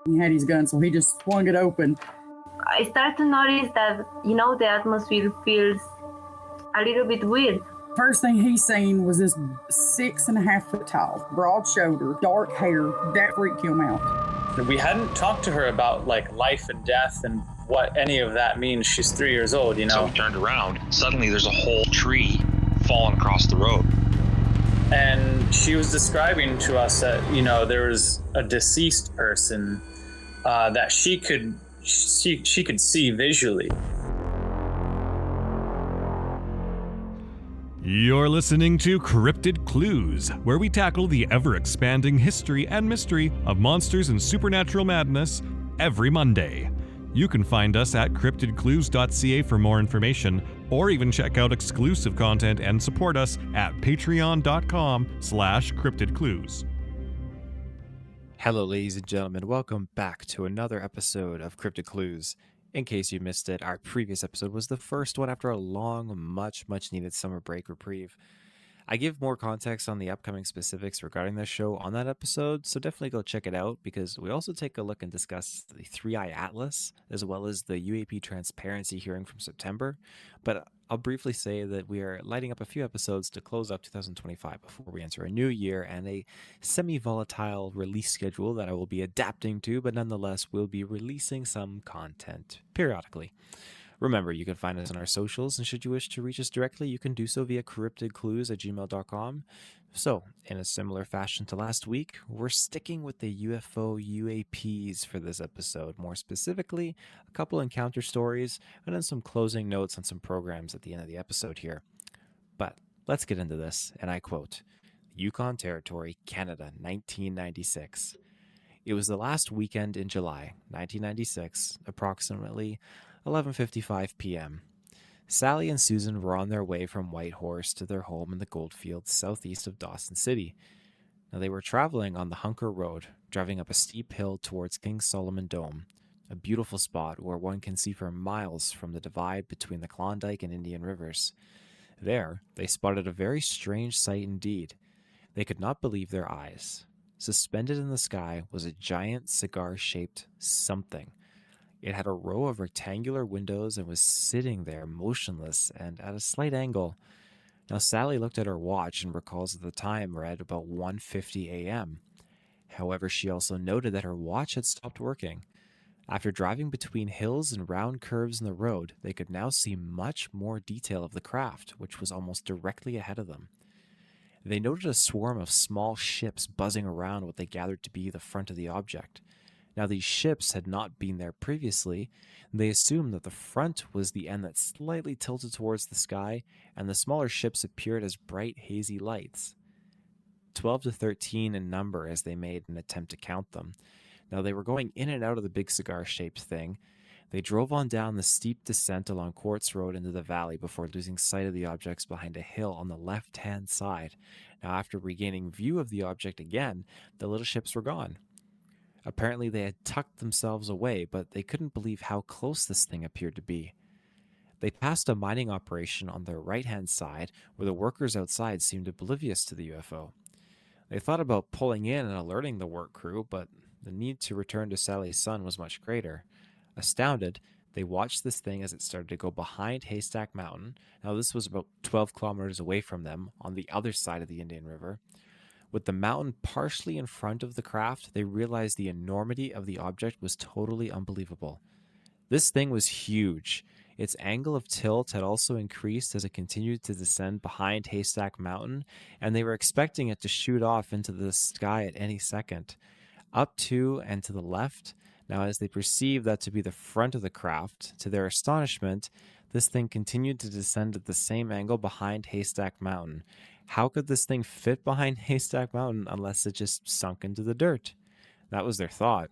He had his gun, so he just swung it open. I start to notice that, the atmosphere feels a little bit weird. First thing he seen was this 6.5 foot tall, broad shoulder, dark hair. That freaked him out. We hadn't talked to her about like life and death and what any of that means. She's 3 years old, So we turned around. Suddenly there's a whole tree falling across the road. And she was describing to us that, there was a deceased person that she could see visually. You're listening to Cryptid Clues, where we tackle the ever-expanding history and mystery of monsters and supernatural madness every Monday. You can find us at CryptidClues.ca for more information, or even check out exclusive content and support us at patreon.com/CryptidClues. Hello, ladies and gentlemen. Welcome back to another episode of Cryptid Clues. In case you missed it, our previous episode was the first one after a long, much needed summer break reprieve. I give more context on the upcoming specifics regarding this show on that episode, so definitely go check it out, because we also take a look and discuss the Three-Eye Atlas, as well as the UAP transparency hearing from September. But I'll briefly say that we are lighting up a few episodes to close up 2025 before we enter a new year and a semi-volatile release schedule that I will be adapting to, but nonetheless we'll be releasing some content periodically. Remember, you can find us on our socials, and should you wish to reach us directly, you can do so via cryptidclues@gmail.com. So, in a similar fashion to last week, we're sticking with the UFO UAPs for this episode. More specifically, a couple encounter stories, and then some closing notes on some programs at the end of the episode here. But let's get into this, and I quote, Yukon Territory, Canada, 1996. It was the last weekend in July, 1996, approximately 11:55 p.m. Sally and Susan were on their way from Whitehorse to their home in the Goldfields southeast of Dawson City. Now, they were traveling on the Hunker Road, driving up a steep hill towards King Solomon Dome, a beautiful spot where one can see for miles from the divide between the Klondike and Indian Rivers. There, they spotted a very strange sight indeed. They could not believe their eyes. Suspended in the sky was a giant cigar-shaped something. It had a row of rectangular windows and was sitting there motionless and at a slight angle. Now, Sally looked at her watch and recalls that the time read about 1:50 a.m. However, she also noted that her watch had stopped working. After driving between hills and round curves in the road, they could now see much more detail of the craft, which was almost directly ahead of them. They noted a swarm of small ships buzzing around what they gathered to be the front of the object. Now, these ships had not been there previously, and they assumed that the front was the end that slightly tilted towards the sky, and the smaller ships appeared as bright, hazy lights. 12 to 13 in number as they made an attempt to count them. Now, they were going in and out of the big cigar-shaped thing. They drove on down the steep descent along Quartz Road into the valley before losing sight of the objects behind a hill on the left-hand side. Now, after regaining view of the object again, the little ships were gone. Apparently, they had tucked themselves away, but they couldn't believe how close this thing appeared to be. They passed a mining operation on their right-hand side, where the workers outside seemed oblivious to the UFO. They thought about pulling in and alerting the work crew, but the need to return to Sally's son was much greater. Astounded, they watched this thing as it started to go behind Haystack Mountain. Now, this was about 12 kilometers away from them, on the other side of the Indian River. With the mountain partially in front of the craft, they realized the enormity of the object was totally unbelievable. This thing was huge. Its angle of tilt had also increased as it continued to descend behind Haystack Mountain, and they were expecting it to shoot off into the sky at any second. Up to and to the left, now as they perceived that to be the front of the craft, to their astonishment, this thing continued to descend at the same angle behind Haystack Mountain. How could this thing fit behind Haystack Mountain unless it just sunk into the dirt? That was their thought.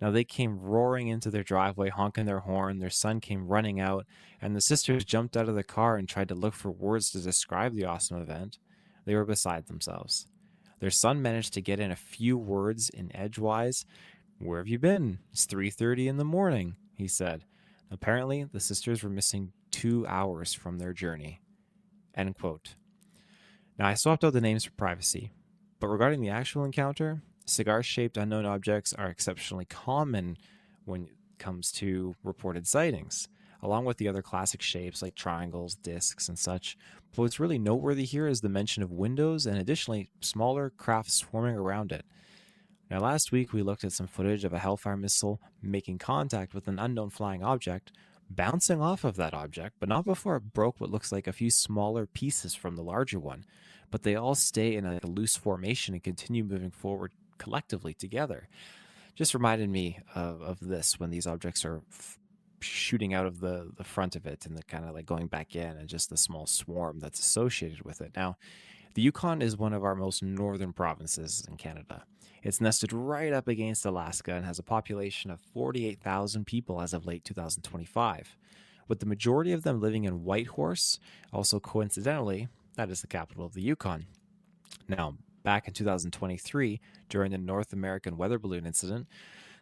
Now, they came roaring into their driveway, honking their horn. Their son came running out, and the sisters jumped out of the car and tried to look for words to describe the awesome event. They were beside themselves. Their son managed to get in a few words in edgewise. "Where have you been? It's 3:30 in the morning," he said. Apparently, the sisters were missing 2 hours from their journey. End quote. Now, I swapped out the names for privacy, but regarding the actual encounter, Cigar-shaped unknown objects are exceptionally common when it comes to reported sightings, along with the other classic shapes like triangles, discs, and such. But what's really noteworthy here is the mention of windows and additionally smaller craft swarming around it. Now, last week we looked at some footage of a Hellfire missile making contact with an unknown flying object, bouncing off of that object, but not before it broke what looks like a few smaller pieces from the larger one. But they all stay in a loose formation and continue moving forward collectively together. Just reminded me of this when these objects are shooting out of the front of it and the kind of like going back in, and just the small swarm that's associated with it. Now, the Yukon is one of our most northern provinces in Canada. It's nested right up against Alaska and has a population of 48,000 people as of late 2025, with the majority of them living in Whitehorse. Also, coincidentally, that is the capital of the Yukon. Now, back in 2023, during the North American weather balloon incident,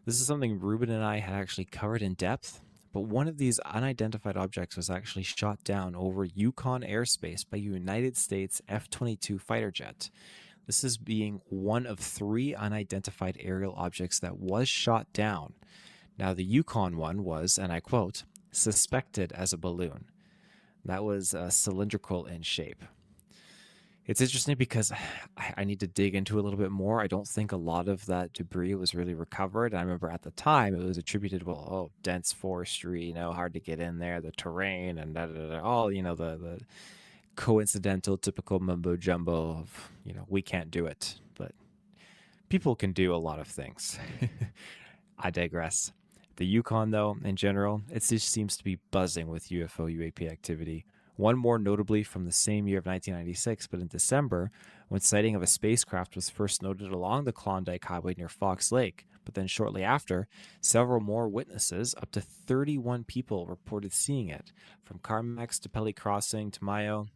this is something Reuben and I had actually covered in depth, but one of these unidentified objects was actually shot down over Yukon airspace by a United States F-22 fighter jet. This is being one of 3 unidentified aerial objects that was shot down. Now, the Yukon one was, and I quote, suspected as a balloon. That was cylindrical in shape. It's interesting because I need to dig into a little bit more. I don't think a lot of that debris was really recovered. I remember at the time it was attributed, dense forestry, hard to get in there, the terrain, and all, the coincidental, typical mumbo jumbo of, we can't do it, but people can do a lot of things. I digress. The Yukon, though, in general, it just seems to be buzzing with UFO UAP activity. One more notably from the same year of 1996, but in December, when sighting of a spacecraft was first noted along the Klondike Highway near Fox Lake. But then shortly after, several more witnesses, up to 31 people, reported seeing it, from Carmax to Pelly Crossing to Mayo.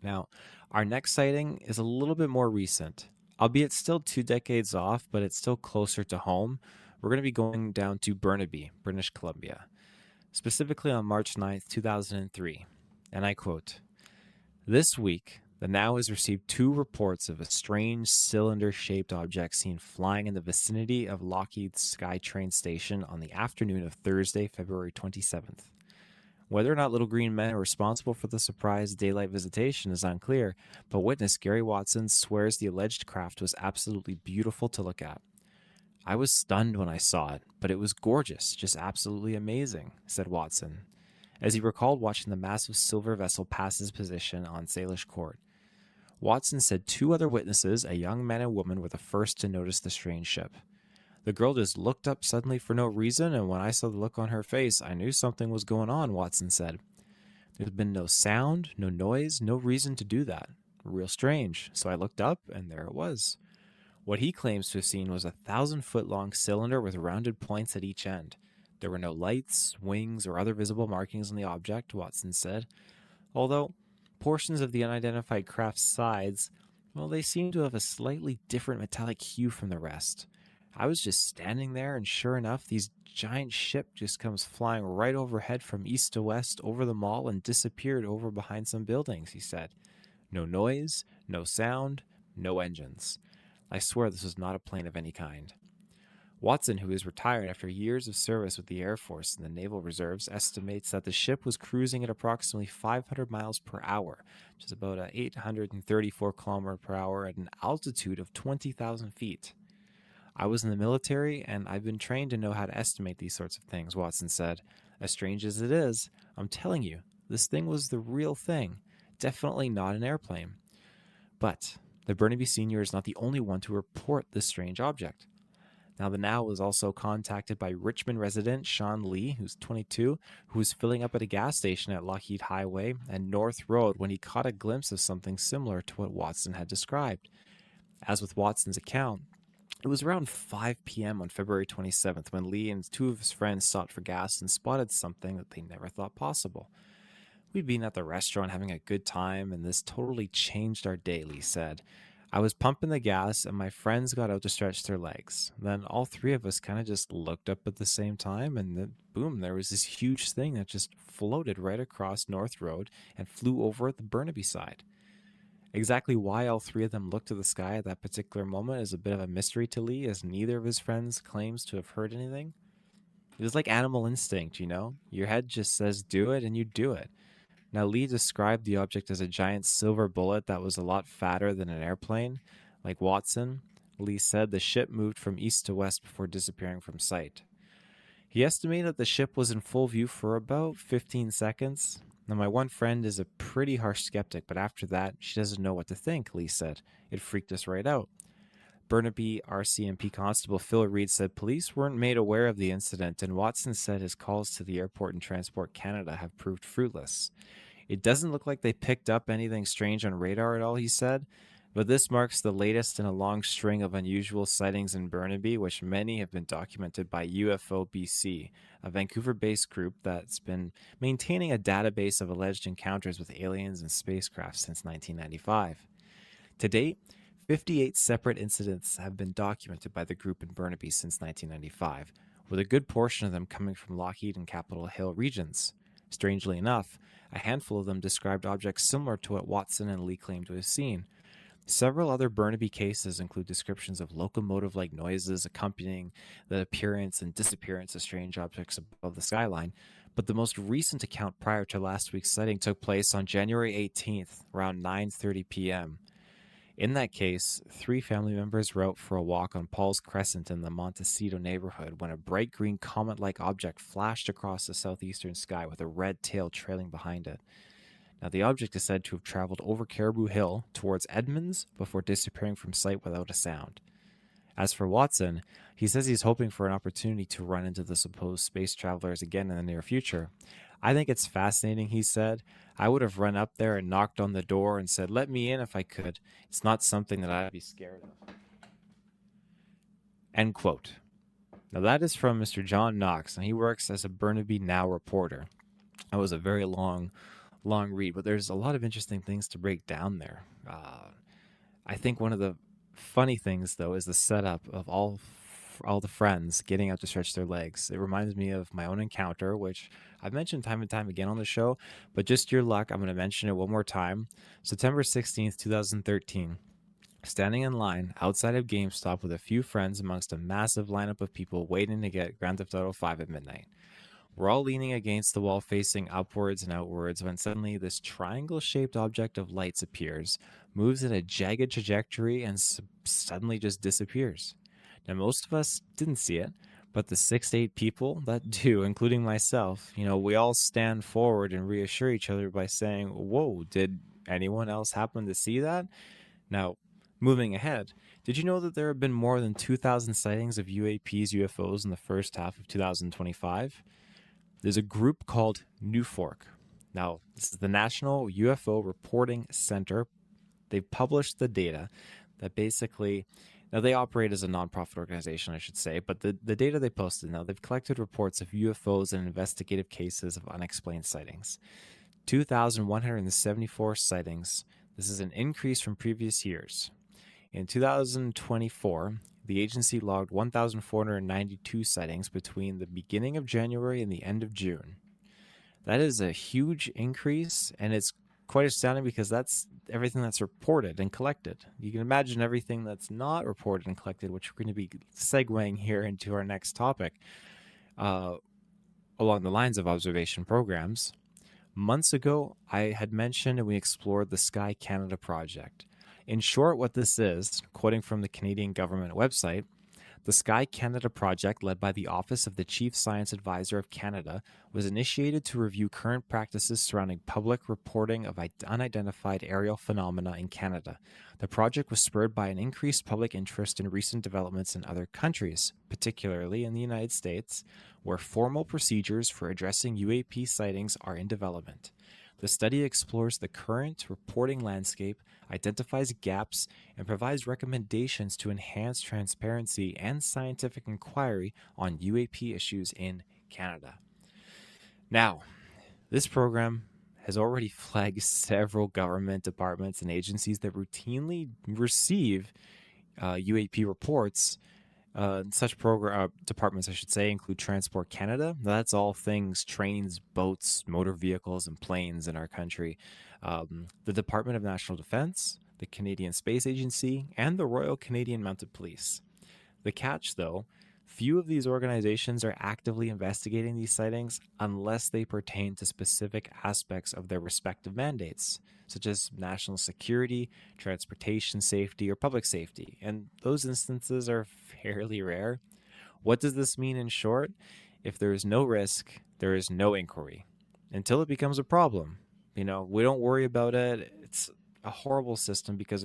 Now, our next sighting is a little bit more recent, albeit still 2 decades off, but it's still closer to home. We're going to be going down to Burnaby, British Columbia, specifically on March 9th, 2003. And I quote, "This week, the Now has received 2 reports of a strange cylinder-shaped object seen flying in the vicinity of Lockheed's Skye train station on the afternoon of Thursday, February 27th. Whether or not little green men are responsible for the surprise daylight visitation is unclear, but witness Gary Watson swears the alleged craft was absolutely beautiful to look at. I was stunned when I saw it, but it was gorgeous, just absolutely amazing," said Watson, as he recalled watching the massive silver vessel pass his position on Salish Court. Watson said 2 other witnesses, a young man and woman, were the first to notice the strange ship. "The girl just looked up suddenly for no reason, and when I saw the look on her face, I knew something was going on," Watson said. "There's been no sound, no noise, no reason to do that. Real strange. So I looked up, and there it was." What he claims to have seen was a 1,000-foot-long cylinder with rounded points at each end. There were no lights, wings, or other visible markings on the object, Watson said, although portions of the unidentified craft's sides, they seem to have a slightly different metallic hue from the rest. "I was just standing there, and sure enough, this giant ship just comes flying right overhead from east to west over the mall and disappeared over behind some buildings," he said. "No noise, no sound, no engines. I swear this was not a plane of any kind." Watson, who is retired after years of service with the Air Force and the Naval Reserves, estimates that the ship was cruising at approximately 500 miles per hour, which is about 834 kilometers per hour at an altitude of 20,000 feet. "I was in the military, and I've been trained to know how to estimate these sorts of things," Watson said. "As strange as it is, I'm telling you, this thing was the real thing. Definitely not an airplane." But the Burnaby Sr. is not the only one to report this strange object. Now, the Now was also contacted by Richmond resident Sean Lee, who's 22, who was filling up at a gas station at Lockheed Highway and North Road when he caught a glimpse of something similar to what Watson had described. As with Watson's account, it was around 5 p.m. on February 27th when Lee and 2 of his friends stopped for gas and spotted something that they never thought possible. "We'd been at the restaurant having a good time, and this totally changed our day," Lee said. "I was pumping the gas, and my friends got out to stretch their legs. Then all 3 of us kind of just looked up at the same time, and then, boom, there was this huge thing that just floated right across North Road and flew over at the Burnaby side." Exactly why all three of them looked to the sky at that particular moment is a bit of a mystery to Lee, as neither of his friends claims to have heard anything. It was like animal instinct, you know? Your head just says do it and you do it. Now, Lee described the object as a giant silver bullet that was a lot fatter than an airplane. Like Watson, Lee said the ship moved from east to west before disappearing from sight. He estimated that the ship was in full view for about 15 seconds. Now, my one friend is a pretty harsh skeptic, but after that, she doesn't know what to think, Lee said. It freaked us right out. Burnaby RCMP Constable Phil Reed said police weren't made aware of the incident, and Watson said his calls to the airport and Transport Canada have proved fruitless. It doesn't look like they picked up anything strange on radar at all, he said, but this marks the latest in a long string of unusual sightings in Burnaby, which many have been documented by UFO BC, a Vancouver-based group that's been maintaining a database of alleged encounters with aliens and spacecraft since 1995. To date, 58 separate incidents have been documented by the group in Burnaby since 1995, with a good portion of them coming from Lockheed and Capitol Hill regions. Strangely enough, a handful of them described objects similar to what Watson and Lee claimed to have seen. Several other Burnaby cases include descriptions of locomotive-like noises accompanying the appearance and disappearance of strange objects above the skyline, but the most recent account prior to last week's sighting took place on January 18th, around 9:30 p.m. In that case, 3 family members were out for a walk on Paul's Crescent in the Montecito neighborhood when a bright green comet-like object flashed across the southeastern sky with a red tail trailing behind it. Now, the object is said to have traveled over Caribou Hill towards Edmonds before disappearing from sight without a sound. As for Watson, he says he's hoping for an opportunity to run into the supposed space travelers again in the near future. I think it's fascinating, he said. I would have run up there and knocked on the door and said, "Let me in if I could. It's not something that I'd be scared of." End quote. Now, that is from Mr. John Knox, and he works as a Burnaby Now reporter. That was a very long read, but there's a lot of interesting things to break down there. I think one of the funny things, though, is the setup of all the friends getting out to stretch their legs. It reminds me of my own encounter, which I've mentioned time and time again on the show, but just your luck, I'm going to mention it one more time. September 16th, 2013. Standing in line outside of GameStop with a few friends amongst a massive lineup of people waiting to get Grand Theft Auto 5 at midnight. We're all leaning against the wall facing upwards and outwards when suddenly this triangle-shaped object of lights appears, moves in a jagged trajectory, and suddenly just disappears. Now, most of us didn't see it, but the 6 to 8 people that do, including myself, we all stand forward and reassure each other by saying, "Whoa, did anyone else happen to see that?" Now, moving ahead, did you know that there have been more than 2,000 sightings of UAPs, UFOs in the first half of 2025? There's a group called NUFORC. Now, this is the National UFO Reporting Center. They've published the data that basically, now they operate as a nonprofit organization, I should say, but the data they posted, now they've collected reports of UFOs and investigative cases of unexplained sightings. 2,174 sightings. This is an increase from previous years. In 2024, the agency logged 1,492 sightings between the beginning of January and the end of June. That is a huge increase, and it's quite astounding because that's everything that's reported and collected. You can imagine everything that's not reported and collected, which we're going to be segueing here into our next topic, along the lines of observation programs. Months ago, I had mentioned and we explored the Skye Canada project. In short, what this is, quoting from the Canadian government website, the Skye Canada project, led by the Office of the Chief Science Advisor of Canada, was initiated to review current practices surrounding public reporting of unidentified aerial phenomena in Canada. The project was spurred by an increased public interest in recent developments in other countries, particularly in the United States, where formal procedures for addressing UAP sightings are in development. The study explores the current reporting landscape, identifies gaps, and provides recommendations to enhance transparency and scientific inquiry on UAP issues in Canada. Now, this program has already flagged several government departments and agencies that routinely receive UAP reports. Such departments, I should say, include Transport Canada. That's all things trains, boats, motor vehicles, and planes in our country. The Department of National Defense, the Canadian Space Agency, and the Royal Canadian Mounted Police. The catch, though, few of these organizations are actively investigating these sightings unless they pertain to specific aspects of their respective mandates, such as national security, transportation safety, or public safety, and those instances are fairly rare. What does this mean in short? If there is no risk, there is no inquiry until it becomes a problem. We don't worry about it. It's a horrible system because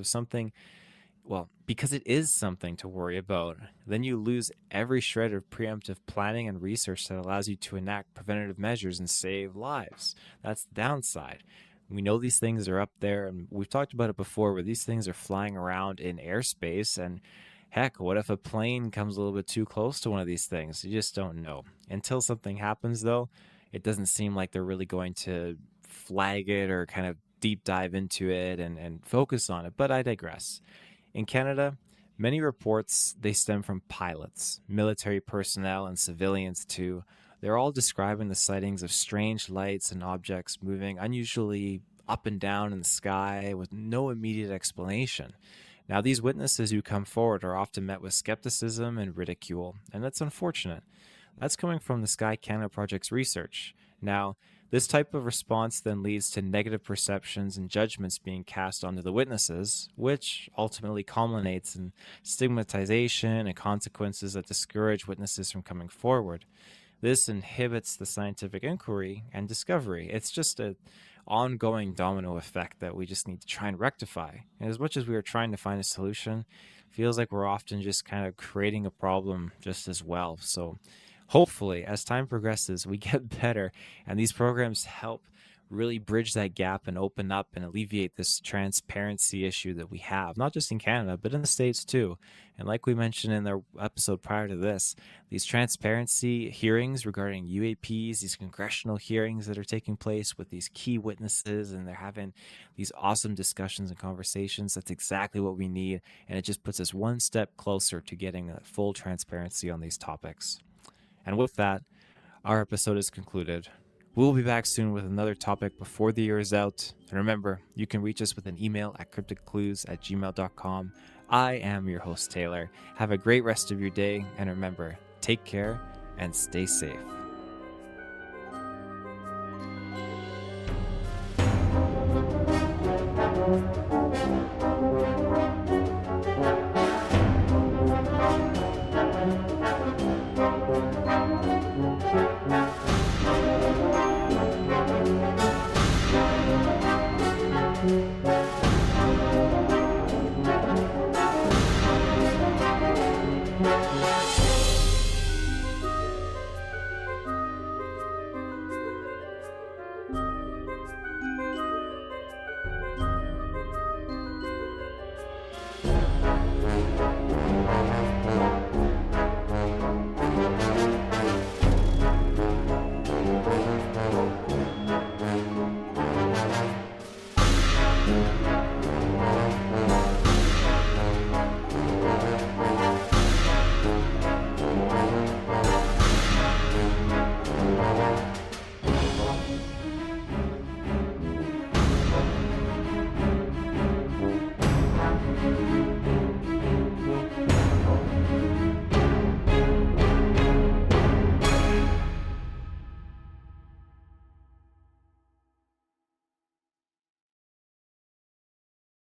because it is something to worry about. Then you lose every shred of preemptive planning and research that allows you to enact preventative measures and save lives. That's the downside. We know these things are up there, and we've talked about it before, where these things are flying around in airspace, and heck, what if a plane comes a little bit too close to one of these things? You just don't know. Until something happens, though, it doesn't seem like they're really going to flag it or kind of deep dive into it and focus on it, but I digress. In Canada, many reports, they stem from pilots, military personnel, and civilians too. They're all describing the sightings of strange lights and objects moving unusually up and down in the sky with no immediate explanation. Now, these witnesses who come forward are often met with skepticism and ridicule, and that's unfortunate. That's coming from the Skye Canada Project's research. Now, this type of response then leads to negative perceptions and judgments being cast onto the witnesses, which ultimately culminates in stigmatization and consequences that discourage witnesses from coming forward. This inhibits the scientific inquiry and discovery. It's just an ongoing domino effect that we just need to try and rectify. And as much as we are trying to find a solution, it feels like we're often just kind of creating a problem just as well. So hopefully, as time progresses, we get better, and these programs help really bridge that gap and open up and alleviate this transparency issue that we have, not just in Canada, but in the States too. And like we mentioned in the episode prior to this, these transparency hearings regarding UAPs, these congressional hearings that are taking place with these key witnesses, and they're having these awesome discussions and conversations, that's exactly what we need, and it just puts us one step closer to getting a full transparency on these topics. And with that, our episode is concluded. We'll be back soon with another topic before the year is out. And remember, you can reach us with an email at CryptidClues@gmail.com. I am your host, Taylor. Have a great rest of your day, and remember, take care and stay safe.